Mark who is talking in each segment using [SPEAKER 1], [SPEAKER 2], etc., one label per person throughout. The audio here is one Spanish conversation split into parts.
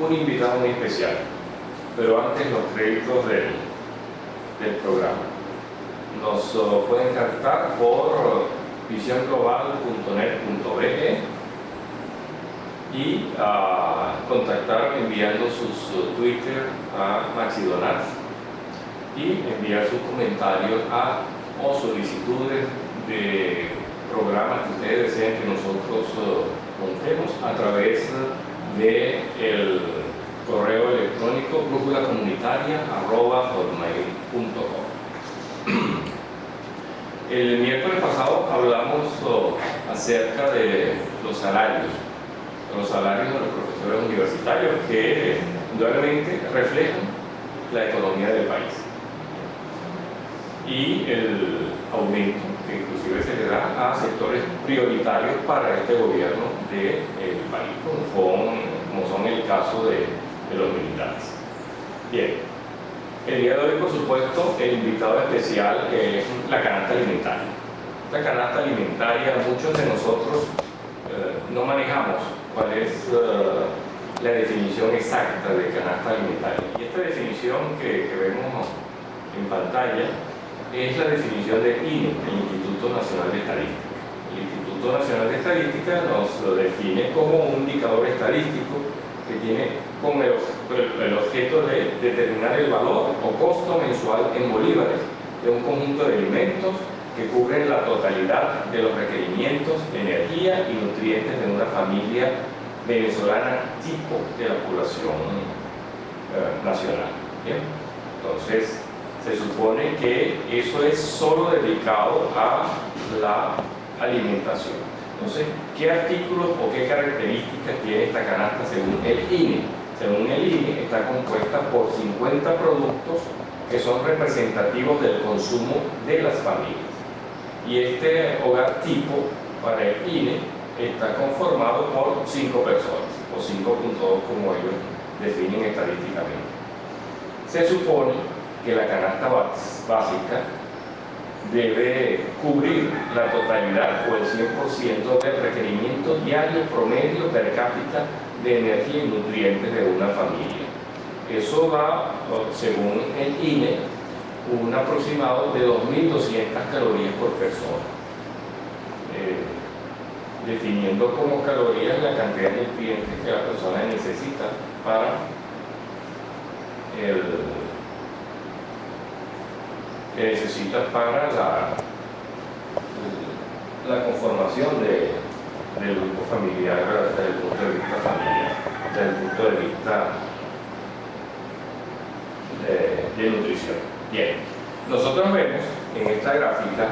[SPEAKER 1] un invitado muy especial, pero antes los créditos del programa. Nos pueden contactar por visionglobal.net.be y contactar enviando sus Twitter a Maxidonat y enviar sus comentarios o solicitudes de programas que ustedes deseen que nosotros montemos a través del correo electrónico brújulacomunitaria@hotmail.com. El miércoles pasado hablamos acerca de los salarios de los profesores universitarios que indudablemente reflejan la economía del país y el aumento que inclusive se le da a sectores prioritarios para este gobierno del país, como son el caso de los militares. Bien, el día de hoy, por supuesto, el invitado especial es la canasta alimentaria. La canasta alimentaria, muchos de nosotros no manejamos cuál es la definición exacta de canasta alimentaria. Y esta definición que vemos en pantalla es la definición del INE, el Instituto Nacional de Estadística. El Instituto Nacional de Estadística nos define como un indicador estadístico que tiene como el objeto de determinar el valor o costo mensual en bolívares de un conjunto de alimentos que cubren la totalidad de los requerimientos de energía y nutrientes de una familia venezolana tipo de la población nacional. ¿Bien? Entonces, se supone que eso es solo dedicado a la alimentación. Entonces, ¿qué artículos o qué características tiene esta canasta según el INE? Según el INE, está compuesta por 50 productos que son representativos del consumo de las familias. Y este hogar tipo, para el INE, está conformado por 5 personas, o 5.2 como ellos definen estadísticamente. Se supone que la canasta básica debe cubrir la totalidad o el 100% del requerimiento diario promedio per cápita de energía y nutrientes de una familia. Eso da, según el INE, un aproximado de 2.200 calorías por persona, definiendo como calorías la cantidad de nutrientes que la persona necesita para la conformación del grupo familiar desde el punto de vista familiar, desde el punto de vista de nutrición. Bien, nosotros vemos en esta gráfica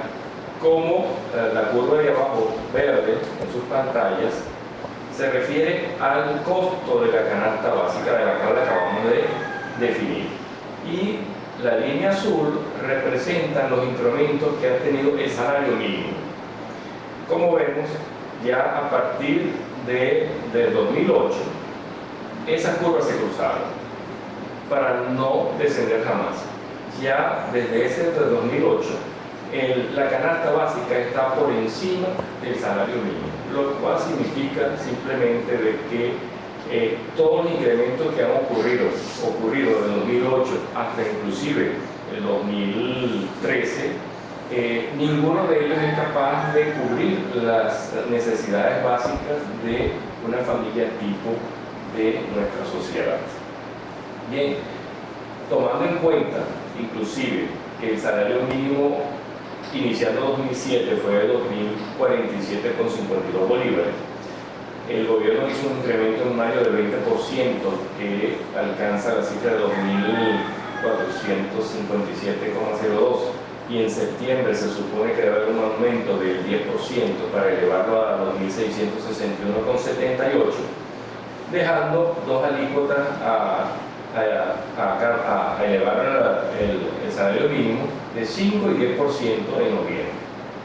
[SPEAKER 1] cómo la curva de abajo verde en sus pantallas se refiere al costo de la canasta básica de la cual acabamos de definir, y la línea azul representa los incrementos que ha tenido el salario mínimo. Como vemos, ya a partir del 2008 esas curvas se cruzaron para no descender jamás. Ya desde ese 2008 la canasta básica está por encima del salario mínimo, lo cual significa simplemente de que todos los incrementos que han ocurrido de 2008 hasta inclusive el 2013, ninguno de ellos es capaz de cubrir las necesidades básicas de una familia tipo de nuestra sociedad. Bien, tomando en cuenta inclusive que el salario mínimo iniciando 2007 fue de 2.047,52 bolívares, el gobierno hizo un incremento en mayo del 20% que alcanza la cifra de 2.457,02, y en septiembre se supone que debe haber un aumento del 10% para elevarlo a 2.661,78, dejando dos alícuotas a elevar el salario mínimo de 5 y 10% en noviembre.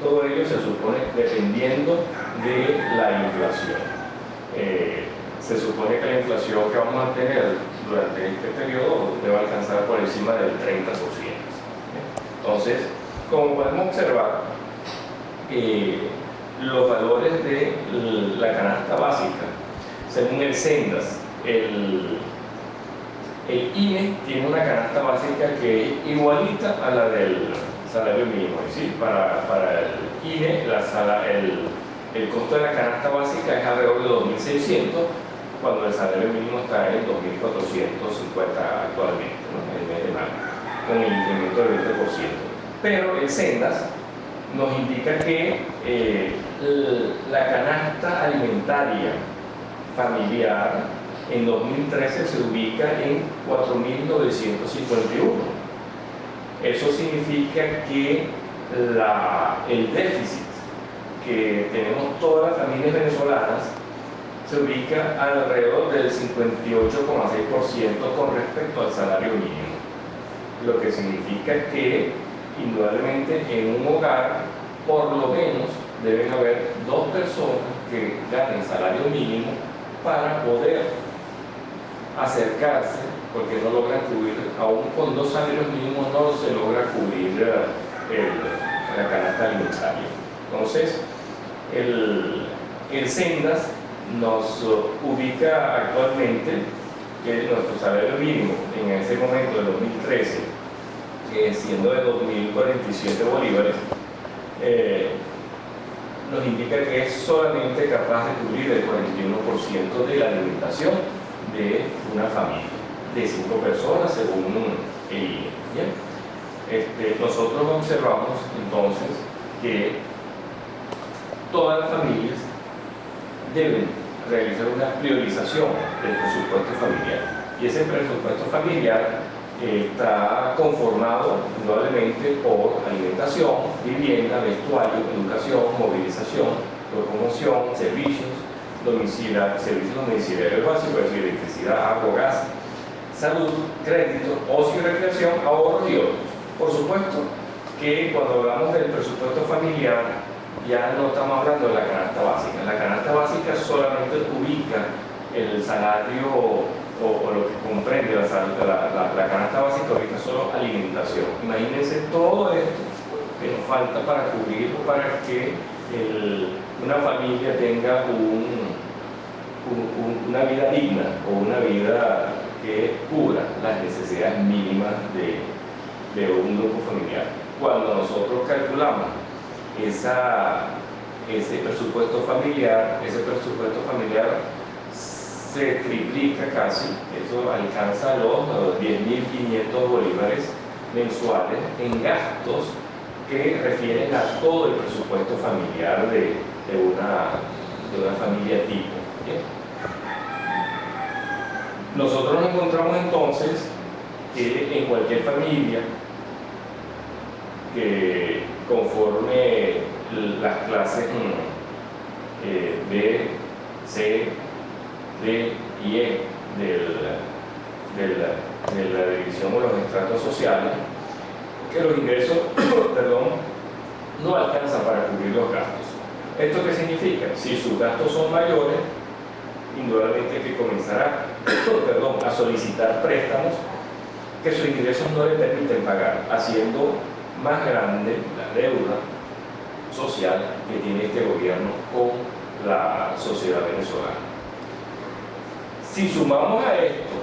[SPEAKER 1] Todo ello se supone dependiendo de la inflación. Se supone que la inflación que vamos a tener durante este periodo debe alcanzar por encima del 30%. Entonces, como podemos observar, los valores de la canasta básica, según el Sendas, El INE tiene una canasta básica que es igualita a la del salario mínimo. Es decir, para el INE el costo de la canasta básica es alrededor de 2.600, cuando el salario mínimo está en 2.450 actualmente, ¿no? En el mes de mayo, con el incremento del 20%. Pero el Sendas nos indica que la canasta alimentaria familiar en 2013 se ubica en 4.951. Eso significa que el déficit que tenemos todas las familias venezolanas se ubica alrededor del 58,6% con respecto al salario mínimo, lo que significa que indudablemente en un hogar por lo menos deben haber 2 personas que ganen salario mínimo para poder acercarse, porque no logran cubrir, aún con 2 salarios mínimos no se logra cubrir la canasta alimentaria. Entonces, el Sendas nos ubica actualmente que nuestro salario mínimo en ese momento de 2013, siendo de 2.047 bolívares, nos indica que es solamente capaz de cubrir el 41% de la alimentación de una familia, de 5 personas según el INE. Nosotros observamos entonces que todas las familias deben realizar una priorización del presupuesto familiar, y ese presupuesto familiar está conformado indudablemente por alimentación, vivienda, vestuario, educación, movilización, locomoción, servicios domiciliarios básicos, es decir, electricidad, agua, gas, salud, crédito, ocio y recreación, ahorros y otros. Por supuesto que cuando hablamos del presupuesto familiar ya no estamos hablando de la canasta básica. La canasta básica solamente ubica el salario o lo que comprende la canasta básica, ubica solo alimentación. Imagínense todo esto que nos falta para cubrir, para que una familia tenga una vida digna o una vida que cubra las necesidades mínimas de un grupo familiar. Cuando nosotros calculamos ese presupuesto familiar se triplica casi, eso alcanza los 10.500 bolívares mensuales en gastos que refieren a todo el presupuesto familiar de una familia tipo. ¿Bien? Nosotros nos encontramos entonces que en cualquier familia que conforme las clases B, C, D y E de la división o los estratos sociales, que los ingresos no alcanzan para cubrir los gastos. ¿Esto qué significa? Si sus gastos son mayores, indudablemente hay que comenzar a solicitar préstamos que sus ingresos no le permiten pagar, haciendo más grande la deuda social que tiene este gobierno con la sociedad venezolana. Si sumamos a esto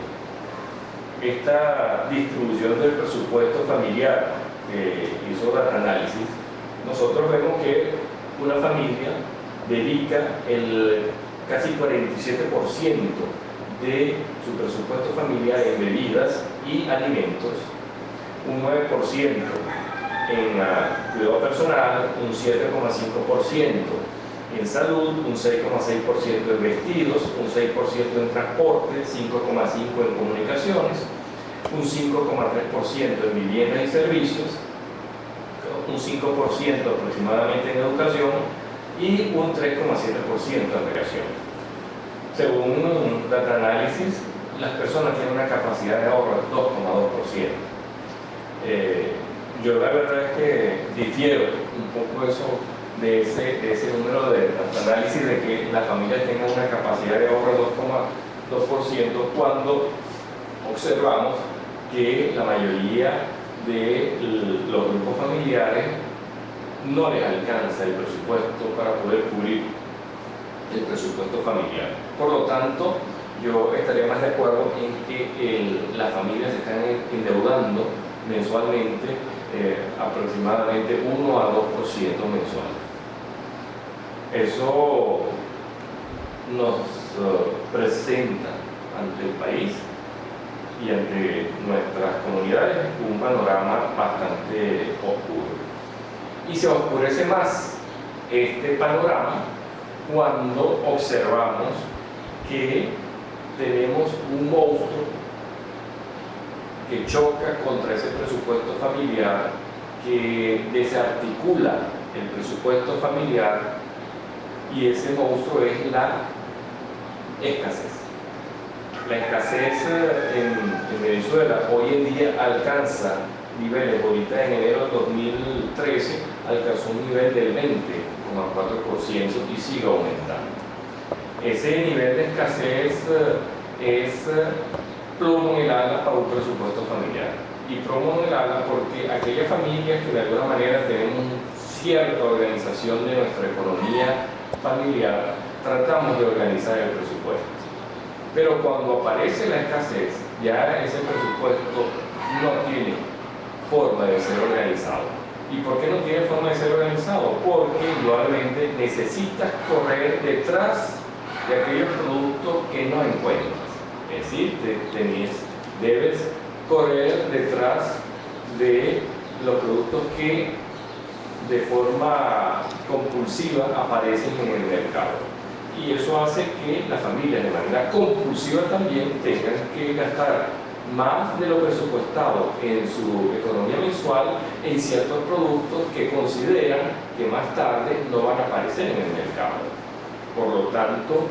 [SPEAKER 1] esta distribución del presupuesto familiar que hizo Data Analysis, nosotros vemos que una familia dedica el casi 47% de su presupuesto familiar en bebidas y alimentos, un 9% en cuidado personal, un 7,5% en salud, un 6,6% en vestidos, un 6% en transporte, 5,5% en comunicaciones, un 5,3% en viviendas y servicios, un 5% aproximadamente en educación y un 3,7% en recreación. Según Data Analysis, las personas tienen una capacidad de ahorro del 2,2%. Yo la verdad es que difiero un poco de ese número de análisis de que las familias tengan una capacidad de ahorro de 2,2% cuando observamos que la mayoría de los grupos familiares no les alcanza el presupuesto para poder cubrir el presupuesto familiar. Por lo tanto, yo estaría más de acuerdo en que las familias se están endeudando mensualmente aproximadamente 1 a 2% mensual. Eso nos presenta ante el país y ante nuestras comunidades un panorama bastante oscuro. Y se oscurece más este panorama cuando observamos que tenemos un monstruo que choca contra ese presupuesto familiar, que desarticula el presupuesto familiar, y ese monstruo es la escasez. La escasez en Venezuela hoy en día alcanza niveles, ahorita en enero de 2013 alcanzó un nivel del 20,4% y sigue aumentando. Ese nivel de escasez es plomo en el ala para un presupuesto familiar. Y plomo en el ala porque aquellas familias que de alguna manera tenemos cierta organización de nuestra economía familiar, tratamos de organizar el presupuesto. Pero cuando aparece la escasez, ya ese presupuesto no tiene forma de ser organizado. ¿Y por qué no tiene forma de ser organizado? Porque indudablemente necesitas correr detrás de aquellos productos que no encuentras. Es decir, debes correr detrás de los productos que de forma compulsiva aparecen en el mercado. Y eso hace que las familias de manera compulsiva también tengan que gastar más de lo presupuestado en su economía mensual en ciertos productos que consideran que más tarde no van a aparecer en el mercado. Por lo tanto,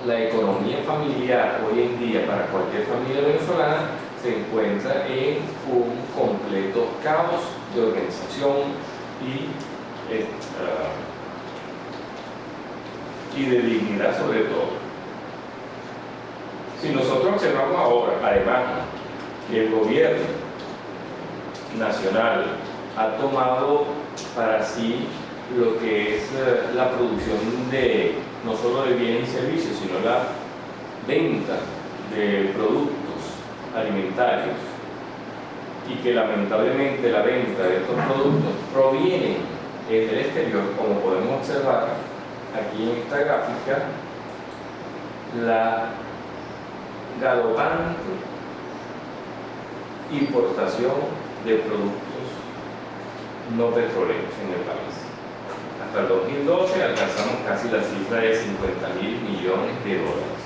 [SPEAKER 1] la economía familiar hoy en día para cualquier familia venezolana se encuentra en un completo caos de organización y de dignidad sobre todo. Si nosotros observamos ahora, además, que el gobierno nacional ha tomado para sí lo que es la producción no solo de bienes y servicios, sino la venta de productos alimentarios, y que lamentablemente la venta de estos productos proviene del exterior, como podemos observar aquí en esta gráfica, la galopante importación de productos no petroleros en el país. Hasta el 2012 alcanzamos casi la cifra de 50.000 millones de dólares.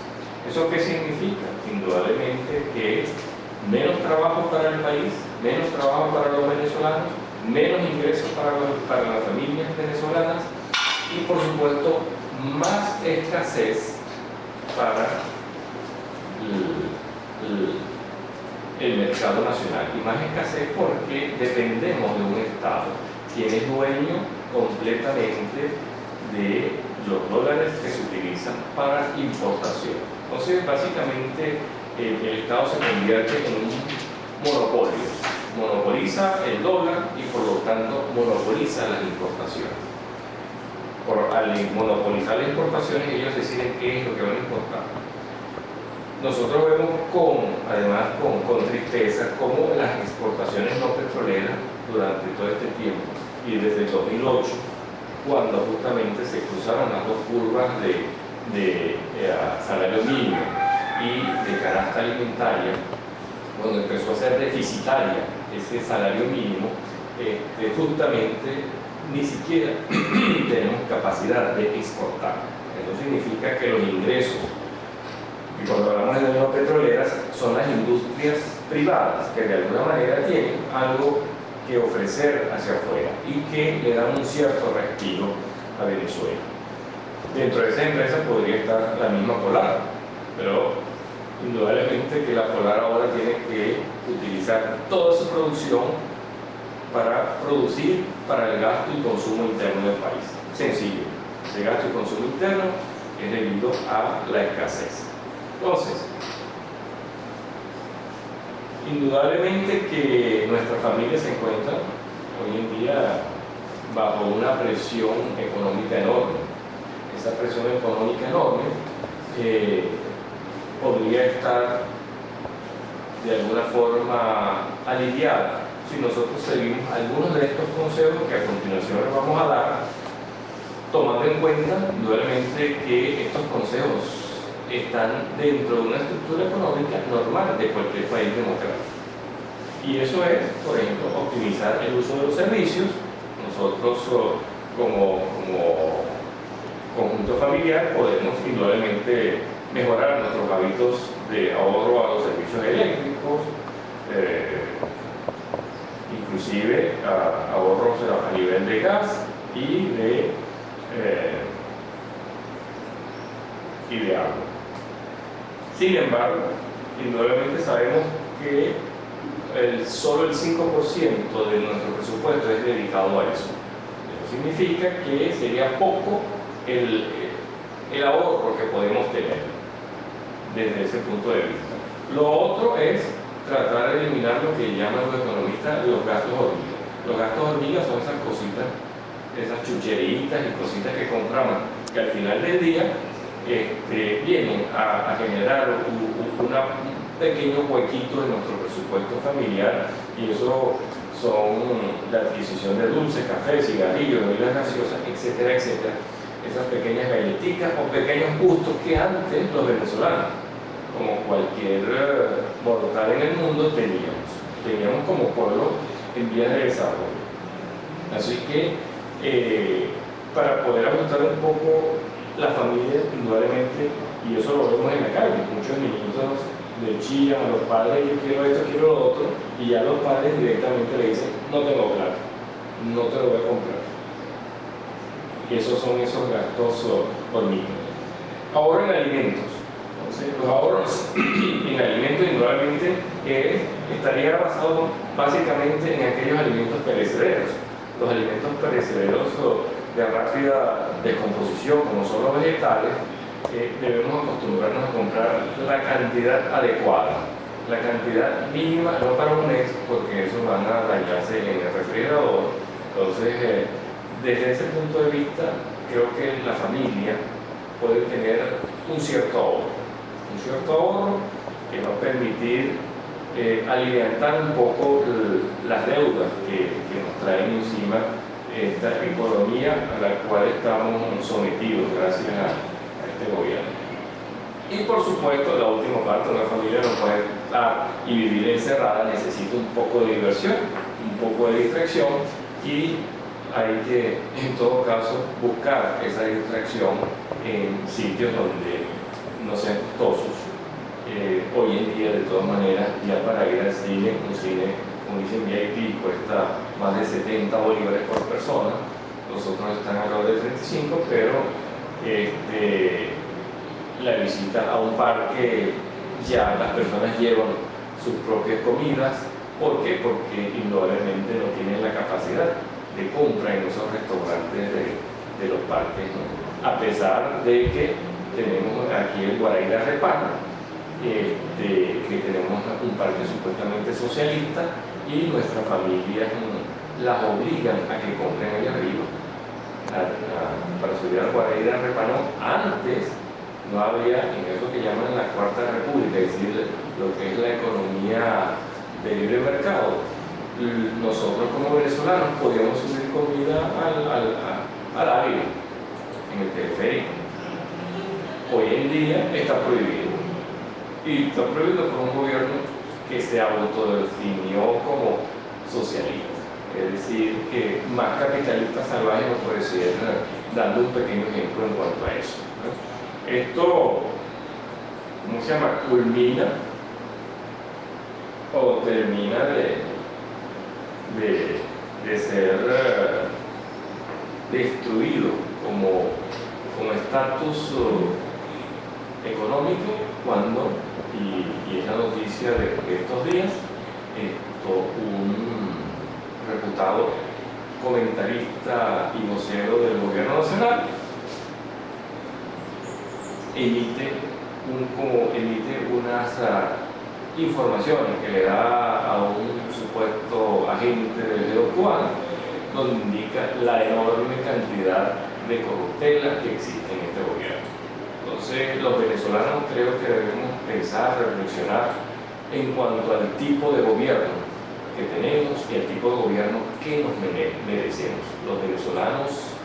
[SPEAKER 1] ¿Eso qué significa? Indudablemente que menos trabajo para el país, menos trabajo para los venezolanos, menos ingresos para las familias venezolanas y, por supuesto, más escasez para el mercado nacional. Y más escasez porque dependemos de un Estado quien es dueño completamente de los dólares que se utilizan para importación. Entonces, básicamente, el Estado se convierte en un monopolio. Monopoliza el dólar y por lo tanto monopoliza las importaciones. Al monopolizar las importaciones, ellos deciden qué es lo que van a importar. Nosotros vemos además con tristeza cómo las exportaciones no petroleras durante todo este tiempo y desde el 2008, cuando justamente se cruzaron las dos curvas de salario mínimo y de canasta alimentaria, cuando empezó a ser deficitaria ese salario mínimo, justamente ni siquiera tenemos capacidad de exportar. Eso significa que los ingresos, y cuando hablamos de no petroleras, son las industrias privadas que de alguna manera tienen algo que ofrecer hacia afuera y que le dan un cierto respiro a Venezuela. Dentro de esa empresa podría estar la misma Polar, pero indudablemente que la Polar ahora tiene que utilizar toda su producción para producir para el gasto y consumo interno del país. Sencillo, ese gasto y consumo interno es debido a la escasez. Entonces, indudablemente que nuestras familias se encuentran hoy en día bajo una presión económica enorme. Esa presión económica enorme podría estar de alguna forma aliviada si nosotros seguimos algunos de estos consejos que a continuación les vamos a dar, tomando en cuenta indudablemente que estos consejos están dentro de una estructura económica normal de cualquier país democrático. Y eso es, por ejemplo, optimizar el uso de los servicios. Nosotros como conjunto familiar podemos indudablemente mejorar nuestros hábitos de ahorro a los servicios eléctricos, inclusive ahorros a nivel de gas y de agua. Sin embargo, indudablemente sabemos que solo el 5% de nuestro presupuesto es dedicado a eso. Eso significa que sería poco el ahorro que podemos tener desde ese punto de vista. Lo otro es tratar de eliminar lo que llaman los economistas los gastos hormiga. Los gastos hormiga son esas cositas, esas chucheritas y cositas que compramos, que al final del día vienen a generar un pequeño huequito en nuestro presupuesto familiar, y eso son la adquisición de dulces, café, cigarrillos, bebidas gaseosas, etcétera, etcétera. Esas pequeñas galletitas o pequeños gustos que antes los venezolanos, como cualquier mortal en el mundo, teníamos como pueblo en vías de desarrollo. Así que para poder ajustar un poco la familia, indudablemente, y eso lo vemos en la calle, muchos niñitos le chillan a los padres: yo quiero esto, quiero lo otro, y ya los padres directamente le dicen: no tengo plata, no te lo voy a comprar. Y esos son esos gastos hormiga. Ahorro en alimentos. Entonces, los ahorros en alimentos indudablemente estaría basado básicamente en aquellos alimentos perecederos. Los alimentos perecederos de rápida descomposición, como son los vegetales, debemos acostumbrarnos a comprar la cantidad adecuada, la cantidad mínima, no para un mes, porque eso van a dañarse en el refrigerador. Entonces, desde ese punto de vista, creo que la familia puede tener un cierto ahorro que va a permitir aliviantar un poco las deudas que nos traen encima esta economía a la cual estamos sometidos gracias a este gobierno. Y por supuesto, la última parte, una familia no puede estar y vivir encerrada, necesita un poco de diversión, un poco de distracción, y hay que, en todo caso, buscar esa distracción en sitios donde no sean costosos. Hoy en día, de todas maneras, ya para ir al cine, un cine VIP cuesta más de 70 bolívares por persona. Los otros están alrededor de 35, pero la visita a un parque, ya las personas llevan sus propias comidas. ¿Por qué? Porque indudablemente no tienen la capacidad de compra en esos restaurantes de los parques, ¿no? A pesar de que tenemos aquí el Guaraíra Repano, que tenemos un parque supuestamente socialista, y nuestras familias las obligan a que compren allá arriba. Para subir al Guaraíra Repano, antes no había, en eso que llaman la Cuarta República, es decir, lo que es la economía de libre mercado. Nosotros como venezolanos podíamos subir comida al aire, en el teleférico. Hoy en día está prohibido, y está prohibido por un gobierno que se autodefinió como socialista, es decir, que más capitalista salvaje no puede ser, dando un pequeño ejemplo en cuanto a eso, ¿no? Esto, ¿cómo se llama?, culmina o termina de ser destruido como estatus económico cuando, y es la noticia de estos días, un reputado comentarista y vocero del gobierno nacional emite unas informaciones que le da a un supuesto agente del dedo cubano, donde indica la enorme cantidad de corruptela que existe en este gobierno. Entonces, los venezolanos creo que debemos pensar, reflexionar en cuanto al tipo de gobierno que tenemos y el tipo de gobierno que nos merecemos. Los venezolanos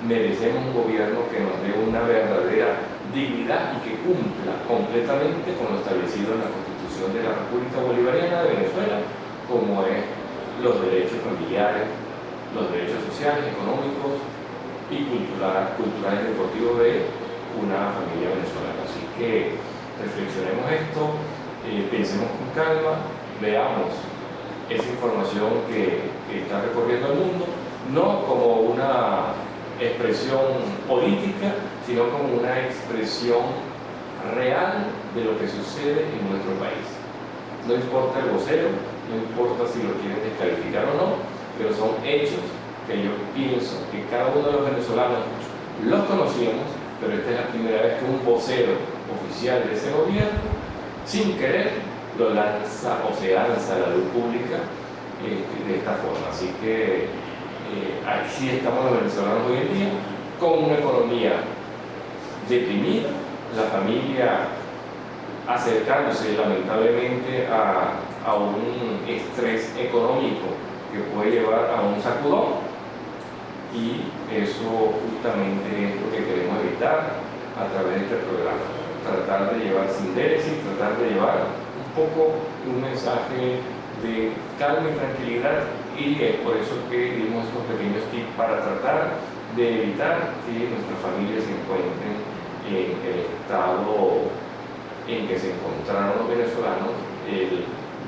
[SPEAKER 1] merecemos un gobierno que nos dé una verdadera dignidad y que cumpla completamente con lo establecido en la Constitución de la República Bolivariana de Venezuela, como es los derechos familiares, los derechos sociales, económicos y culturales y deportivos de una familia venezolana. Así que reflexionemos esto, pensemos con calma, veamos esa información que está recorriendo el mundo, no como una expresión política, sino como una expresión real de lo que sucede en nuestro país. No importa el vocero, no importa si lo quieren descalificar o no, pero son hechos que yo pienso que cada uno de los venezolanos los conocíamos, pero esta es la primera vez que un vocero oficial de ese gobierno, sin querer, lo lanza o se lanza a la luz pública de esta forma. Así que aquí estamos los venezolanos hoy en día con una economía deprimida, la familia acercándose lamentablemente a un estrés económico que puede llevar a un sacudón, y eso justamente es lo que queremos evitar a través de este programa, tratar de llevar sin déficit, tratar de llevar un poco un mensaje de calma y tranquilidad, y es por eso que dimos estos pequeños tips para tratar de evitar que nuestras familias se encuentren en el estado en que se encontraron los venezolanos el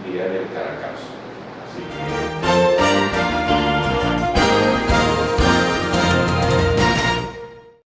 [SPEAKER 1] día del Caracazo. Así que